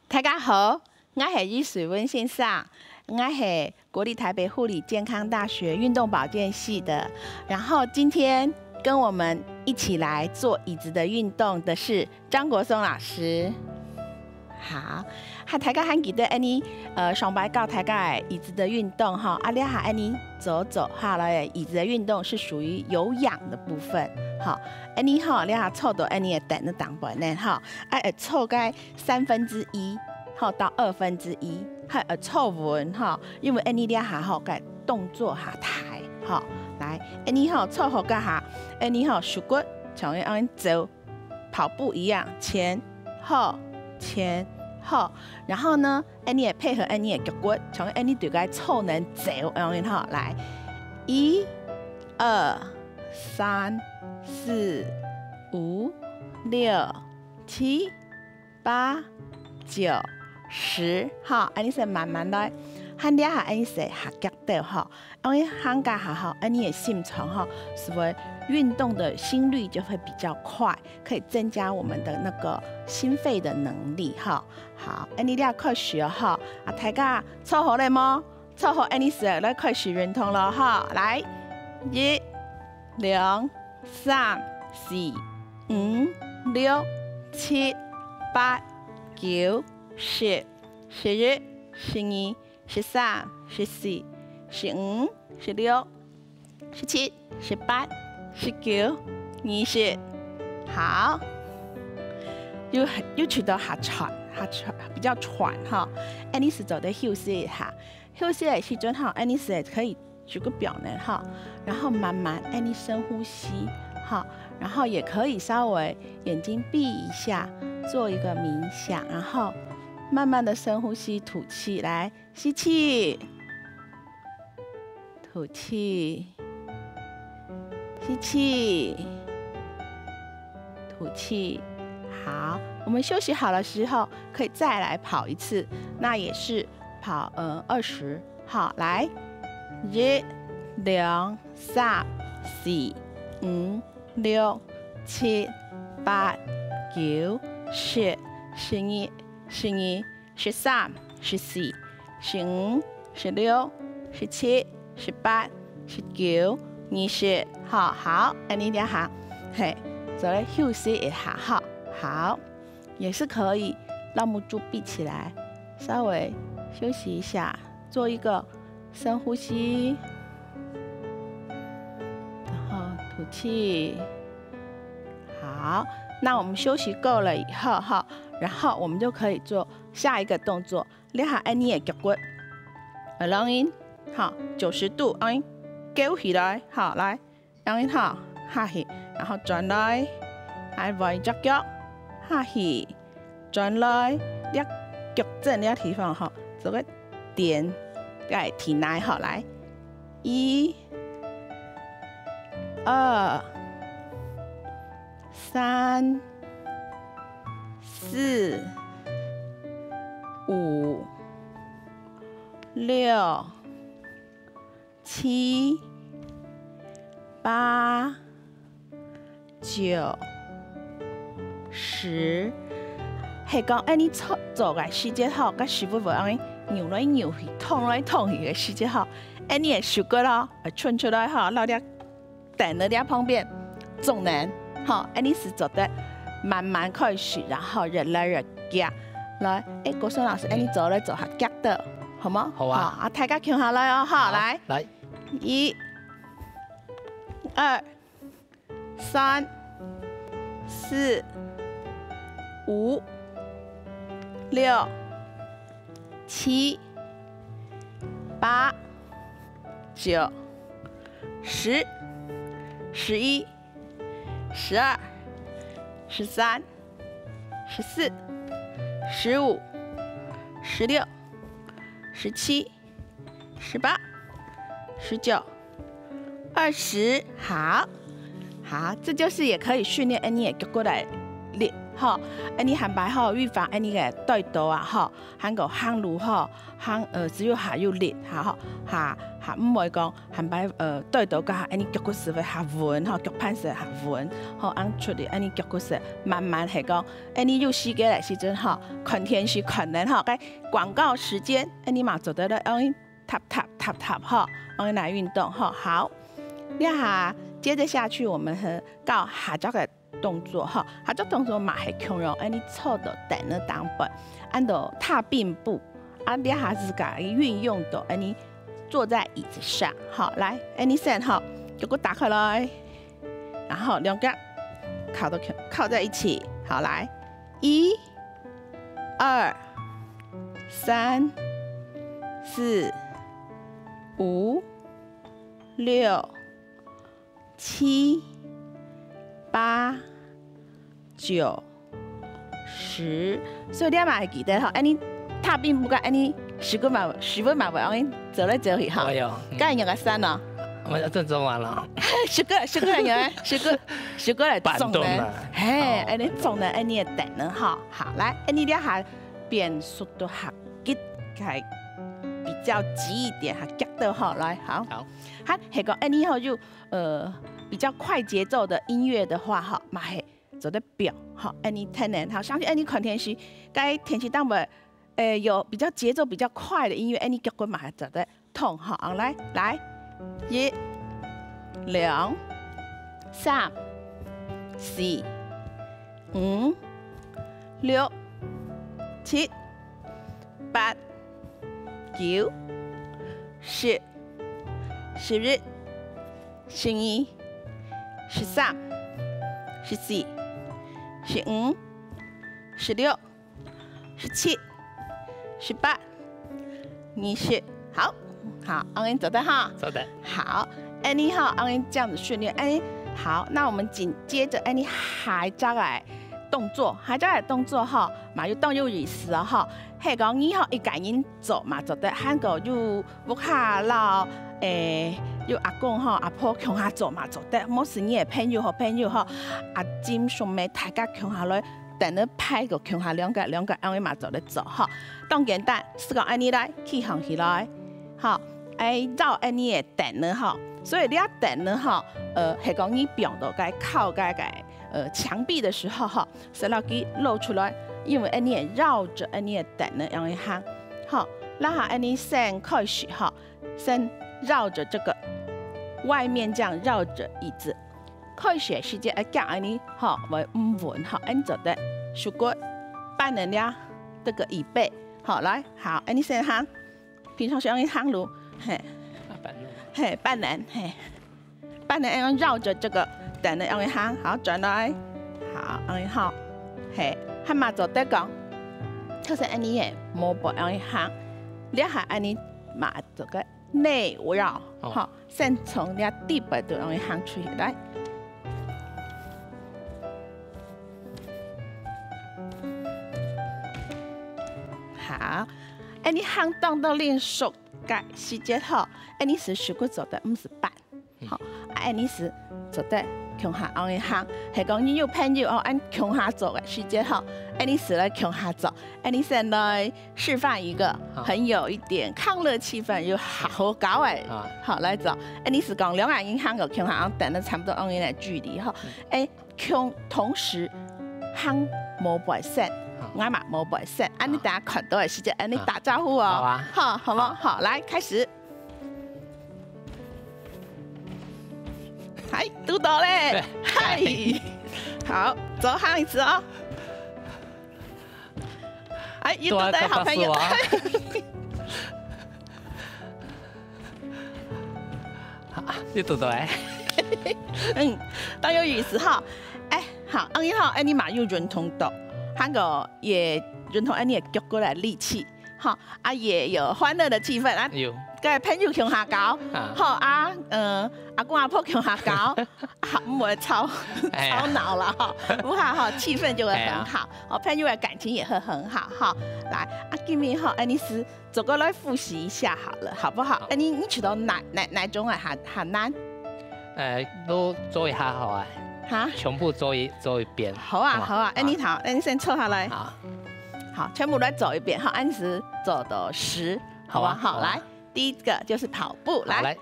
大家好，我是于水温先生，我是国立台北护理健康大学运动保健系的。然后今天跟我们一起来做椅子的运动的是张国松老师。好，大家还记得你上班教大家椅子的运动哈，你还你走走哈来椅子的运动是属于有氧的部分。好，你哈你还凑到你的等的档本呢哈，凑该1/3，好到1/2，还凑稳哈，因为你还好该动作下抬哈，来你好凑合干哈，你好手骨像按走跑步一样前后。前后，然后呢，你也配合你的脚骨，从你对个凑能走，然后来，1、2、3、4、5、6、7、8、9、10，哈，你是慢慢来，喊你下你是下脚的哈，因为喊个下好，你的心肠哈，所以运动的心率就会比较快，可以增加我们的那个心肺的能力哈。好，你俩开始哈，大家凑好了吗？凑好，你是来开始运动了哈。来，1、2、3、4、5、6、7、8、9、10、11、12、13、14、15、16、17、18、19、20，好，又去到下喘，比较喘哈。你是走的休息一下，休息的时阵哈，你是可以举个表呢哈，然后慢慢你深呼吸哈，然后也可以稍微眼睛闭一下，做一个冥想，然后慢慢的深呼吸，吐气，来吸气，吐气。吸气，吐气，好。我们休息好的时候，可以再来跑一次，那也是跑20。好，来，1、2、3、4、5、6、7、8、9、10、11、12、13、14、15、16、17、18、19、20，好，你俩哈，嘿，再来休息一下，好，也是可以让目珠闭起来，稍微休息一下，做一个深呼吸，然后吐气，好，那我们休息够了以后哈，然后我们就可以做下一个动作，你下你的脚骨，让因好90度，让因勾起来，好来。让你好下去，然后转来，还围只脚下去，转来，你脚正的地方哈，做个点在体内好来，1、2、3、4、5、6、7、8、9、10，係講你做嘅時間後，個師傅會讓你扭來扭去、痛來痛去嘅時間後，你也手骨咯，伸出來哈，老啲等了啲旁邊，重難，好，你是做得慢慢開始，然後越來越夾，來，國松老師，你做嚟做下夾的，好嗎？好啊，好，大家聽下來哦，好，來，1、2、3、4、5、6、7、8、9、10、11、12、13、14、15、16、17、18、19、20，好，这就是也可以训练你的脚骨的吼，安尼喊白吼预防安尼个对倒啊吼，喊个喊路吼，喊只有下有力，哈哈唔会讲喊白对倒甲安尼脚骨时会下稳吼，脚攀时下稳，吼按出嚟安尼脚骨时慢慢系讲，安尼有时间嚟时阵吼，肯天是可能吼，该广告时间安尼嘛做得了，安尼踏吼，安尼来运动吼，好，你下接着下去我们到下脚嘅。动作哈，下足动作嘛系强用安尼错到等了当本，按到踏并步，啊，你下子甲运用到安尼坐在椅子上，好来，安尼先哈，脚骨打开来，然后两脚靠在一起，好来，1、2、3、4、5、6、7、8、9、10，所以你嘛会记得吼，安尼踏并步甲安尼10分嘛袂安尼走来走去吼。哎呦，敢用个山咯？我这做完了。10个人用，10个来总呢，嘿，安尼总呢安尼会等呢吼。好，来，安尼你下变速度下急，开比较急一点，下急的吼，来，好，哈，系讲安尼吼就比较快节奏的音乐的话，哈，嘛系做得表，好，安尼听呢，好，相信安尼看天气，该天气当不，有比较节奏比较快的音乐，安尼脚骨嘛系做得痛，好，来，1、2、3、4、5、6、7、8、9、10、11、12、13、14、15、16、17、18、20，好，安尼做得哈，做得好，安尼哈，安尼这样子训练，安尼好，那我们紧接着安尼下再来动作，下再来动作哈，嘛要动有意思啊哈，系讲你吼一个人做嘛，做得喊个有屋下老有阿公吼阿婆强下做嘛，做得冇事你嘅朋友吼，阿尖上面大家强下来，等你拍个强下两个安尼嘛做得做哈，当简单，是讲安尼来起行起来，哈，照安尼嘅等呢哈，所以你要等呢哈，系讲你表到该靠该墙壁的时候哈，手老给露出来，因为安尼也绕着安尼嘅等呢样一行，好，然后安尼先开始哈，先绕着这个外面这样绕着椅子，开始时间讲安尼哈为稳哈，安做的手骨搬人家这个椅背，好来好，安尼先行，平常是安尼行路，嘿，搬人安绕着这个等的安尼行，好转来，好安尼好，嘿，还嘛做得讲，就是安尼嘅摸步安尼行，你还安尼嘛做个。内绕，好，先从你地板度容易行出去来。好，你行动到练熟嘅时间好，你是手骨做得唔是板，好，你是做得强下安尼行，系讲你有朋友按强下做嘅时间好。你是来强下做，你先来示范一个很有一点康乐气氛又好搞诶，好来做。你是讲两个人行个强下，等了差不多安尼的距离哈。强同时行冇摆身，我嘛冇摆身，你大家看到的时间，你打招呼哦，好吗？好，来开始。嗨，嘟到嘞，嗨，好，走行一次哦。一对对好朋友。你对对。当有意思哈，好，安尼好，你嘛有认同到，韩国也认同你的脚骨来力气，哈，也有欢乐的气氛啊。有。个朋友强下搞，好阿公阿婆强下搞，唔会吵闹了哈，不好哈，气氛就会很好，朋友的感情也会很好哈。来，今天哈，你是走过来复习一下好了，好不好？你知道哪种啊？很难？都做一下好啊。哈，全部走一遍。好啊，好啊，你好，你先坐下来。好，好，全部来走一遍，好，按时走到10，好吧？好，来，第一个就是跑步，来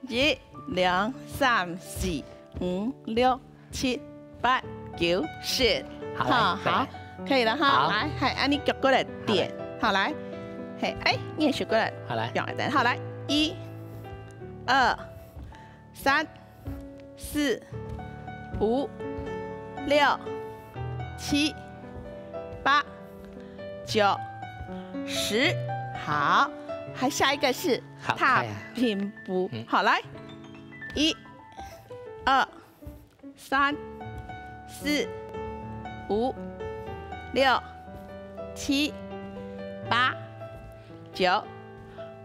，1、2、3、4、5、6、7、8、9、10，好，可以了哈，来，嘿，按你脚过来点，好来，嘿，哎，你也学过来，好来，表来，好来，1、2、3、4、5、6、7、8、9、10，好，还下一个是踏平步，好来，1、2、3、4、5、6、7、8、9、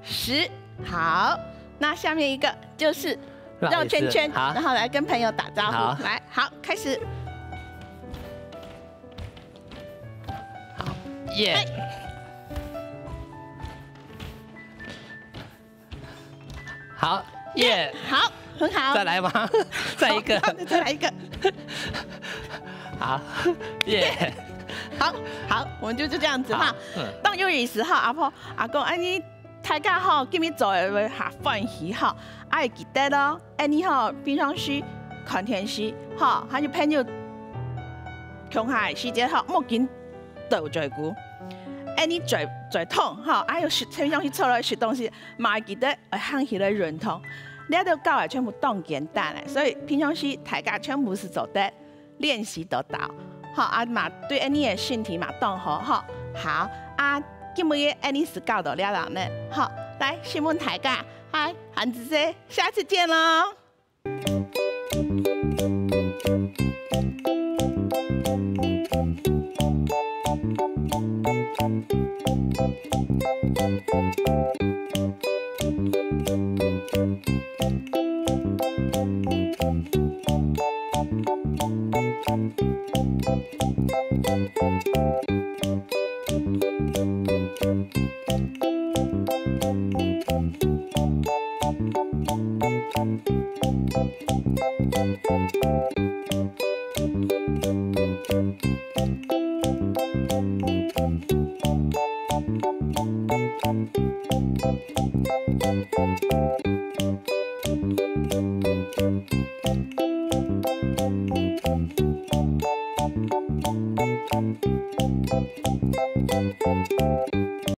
10，好，那下面一个就是绕圈圈，然后来跟朋友打招呼，来，好，开始。好，耶！好，耶！好，很好。再来吗？再一个。再来一个。好，耶！好，我们就这样子哈。当有时哈，阿公，你大家好，今日做的下饭时哈，会记得咯。你好，平常时看电视哈，还有朋友穷下时间哈，莫紧倒最久。你最痛哈，有平常时做了学东西，嘛记得会喊起来润痛。你都教的全部当简单的，所以平常时大家全部是做得练习得到。好嘛，对你的身体嘛当好哈。好今日你是教到了呢。好，来，新闻大家，嗨，韩子姐，下次见喽。